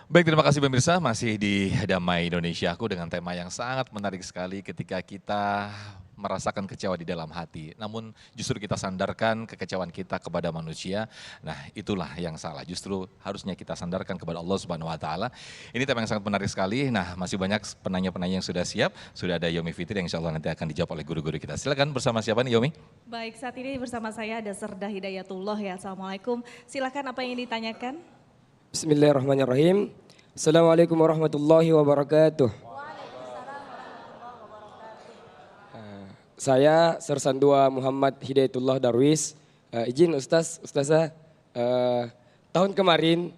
Baik, terima kasih pemirsa, masih di Damai Indonesia Aku dengan tema yang sangat menarik sekali ketika kita merasakan kecewa di dalam hati. Namun justru kita sandarkan kekecewaan kita kepada manusia. Nah, itulah yang salah. Justru harusnya kita sandarkan kepada Allah Subhanahu wa taala. Ini tema yang sangat menarik sekali. Nah, masih banyak penanya-penanya yang sudah siap. Sudah ada Yomi Fitri yang insya Allah nanti akan dijawab oleh guru-guru kita. Silakan bersama siapa nih Yomi? Baik, saat ini bersama saya ada Serda Hidayatullah ya. Assalamualaikum. Silakan apa yang ditanyakan? Bismillahirrahmanirrahim. Assalamualaikum warahmatullahi wabarakatuh. Saya Sersan 2 Muhammad Hidayatullah Darwis. Izin Ustazah. Tahun kemarin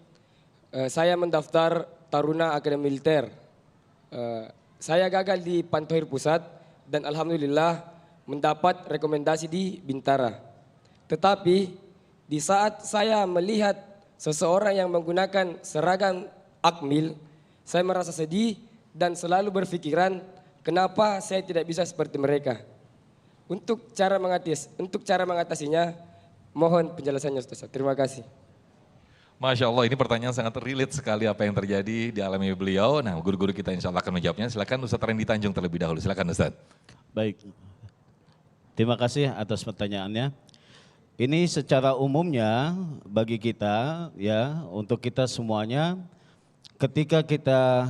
saya mendaftar Taruna Akademi Militer. Saya gagal di Pantohir Pusat dan alhamdulillah mendapat rekomendasi di Bintara. Tetapi di saat saya melihat seseorang yang menggunakan seragam Akmil, saya merasa sedih dan selalu berpikiran kenapa saya tidak bisa seperti mereka. Untuk cara mengatasinya, mohon penjelasannya Ustaz. Terima kasih. Masya Allah, ini pertanyaan sangat relate sekali apa yang terjadi di alami beliau. Nah, guru-guru kita insya Allah akan menjawabnya. Silakan Ustaz Randy Tanjung terlebih dahulu. Silakan Ustaz. Baik, terima kasih atas pertanyaannya. Ini secara umumnya bagi kita ya, untuk kita semuanya, ketika kita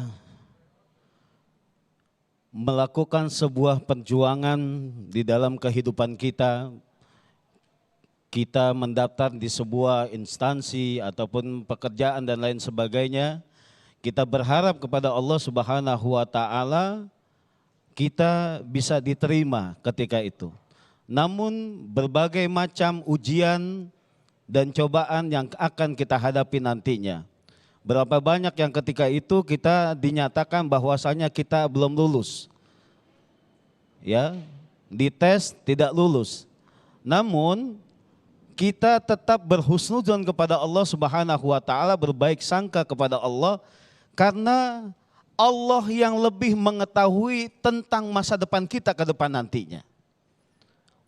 melakukan sebuah perjuangan di dalam kehidupan kita, kita mendaftar di sebuah instansi ataupun pekerjaan dan lain sebagainya, kita berharap kepada Allah Subhanahu wa taala kita bisa diterima ketika itu. Namun berbagai macam ujian dan cobaan yang akan kita hadapi nantinya. Berapa banyak yang ketika itu kita dinyatakan bahwasanya kita belum lulus. Ya, dites tidak lulus. Namun kita tetap berhusnudzon kepada Allah Subhanahu wa taala, berbaik sangka kepada Allah karena Allah yang lebih mengetahui tentang masa depan kita ke depan nantinya.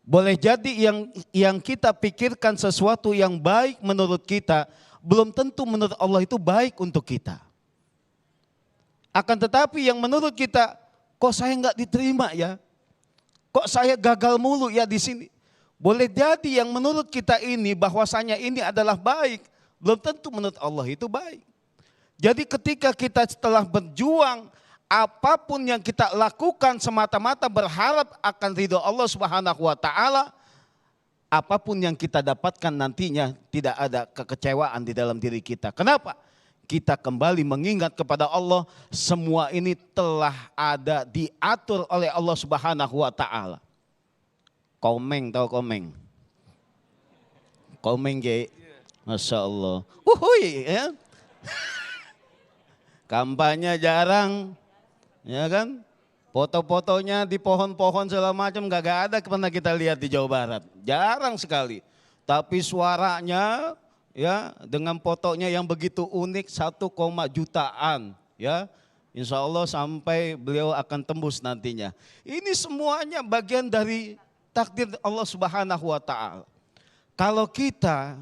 Boleh jadi yang kita pikirkan sesuatu yang baik menurut kita, belum tentu menurut Allah itu baik untuk kita. Akan tetapi yang menurut kita, kok saya nggak diterima ya? Kok saya gagal mulu ya di sini? Boleh jadi yang menurut kita ini bahwasanya ini adalah baik, belum tentu menurut Allah itu baik. Jadi ketika kita setelah berjuang, apapun yang kita lakukan semata-mata berharap akan ridho Allah Subhanahu wa taala, apapun yang kita dapatkan nantinya tidak ada kekecewaan di dalam diri kita. Kenapa? Kita kembali mengingat kepada Allah, semua ini telah ada diatur oleh Allah Subhanahu wa taala. Komeng, tahu komeng? Komeng ge. Masya Allah. Wuhui ya. Kampanye jarang, ya kan? Foto-fotonya di pohon-pohon segala macam gak ada pernah kita lihat di Jawa Barat. Jarang sekali. Tapi suaranya ya dengan fotonya yang begitu unik 1, jutaan ya. Insya Allah sampai beliau akan tembus nantinya. Ini semuanya bagian dari takdir Allah Subhanahu wa taala. Kalau kita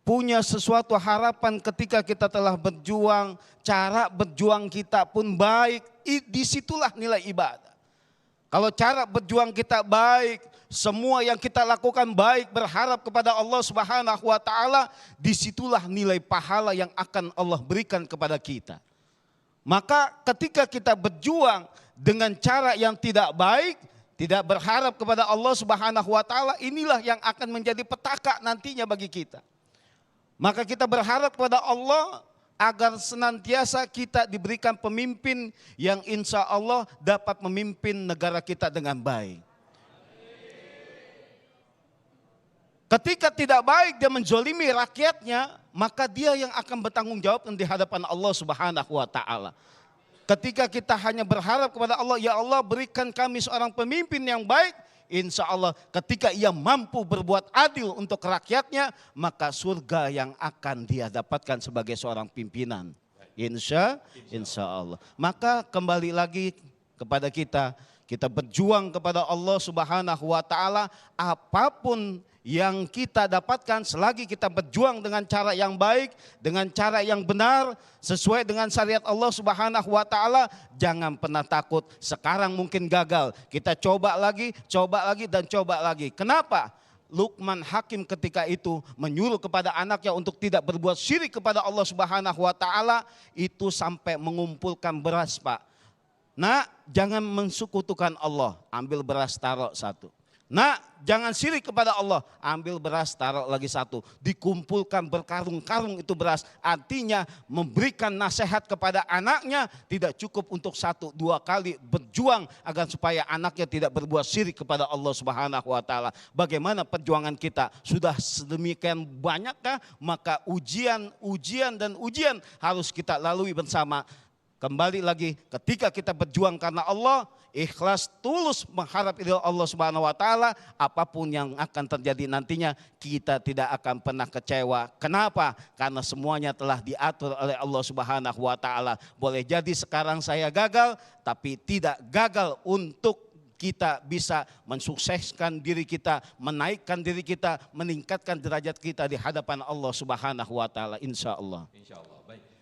punya sesuatu harapan ketika kita telah berjuang, cara berjuang kita pun baik, disitulah nilai ibadah. Kalau cara berjuang kita baik, semua yang kita lakukan baik, berharap kepada Allah Subhanahu wa taala, disitulah nilai pahala yang akan Allah berikan kepada kita. Maka ketika kita berjuang dengan cara yang tidak baik, tidak berharap kepada Allah Subhanahu wa taala, inilah yang akan menjadi petaka nantinya bagi kita. Maka kita berharap kepada Allah agar senantiasa kita diberikan pemimpin yang insya Allah dapat memimpin negara kita dengan baik. Ketika tidak baik dia menzolimi rakyatnya, maka dia yang akan bertanggung jawab di hadapan Allah Subhanahu wa taala. Ketika kita hanya berharap kepada Allah, ya Allah berikan kami seorang pemimpin yang baik, insya Allah ketika ia mampu berbuat adil untuk rakyatnya, maka surga yang akan dia dapatkan sebagai seorang pimpinan. Insya Allah. Maka kembali lagi kepada kita berjuang kepada Allah Subhanahu wa taala, apapun yang kita dapatkan selagi kita berjuang dengan cara yang baik, dengan cara yang benar, sesuai dengan syariat Allah Subhanahu wa taala, jangan pernah takut. Sekarang mungkin gagal, kita coba lagi dan coba lagi. Kenapa? Luqman Hakim ketika itu menyuruh kepada anaknya untuk tidak berbuat syirik kepada Allah Subhanahu wa taala, itu sampai mengumpulkan beras, Pak. Nak, jangan mensukutukan Allah, ambil beras taruh satu. Nak, jangan syirik kepada Allah, ambil beras taruh lagi satu. Dikumpulkan berkarung-karung itu beras. Artinya memberikan nasihat kepada anaknya tidak cukup untuk 1-2 kali berjuang agar supaya anaknya tidak berbuat syirik kepada Allah Subhanahu wa taala. Bagaimana perjuangan kita? Sudah sedemikian banyakkah? Maka ujian harus kita lalui bersama. Kembali lagi, ketika kita berjuang karena Allah, ikhlas, tulus mengharap ridho Allah Subhanahu wa taala, apapun yang akan terjadi nantinya kita tidak akan pernah kecewa. Kenapa? Karena semuanya telah diatur oleh Allah Subhanahu wa taala. Boleh jadi sekarang saya gagal, tapi tidak gagal untuk kita bisa mensukseskan diri kita, menaikkan diri kita, meningkatkan derajat kita di hadapan Allah Subhanahu wa taala, insya Allah. Insya Allah. Baik.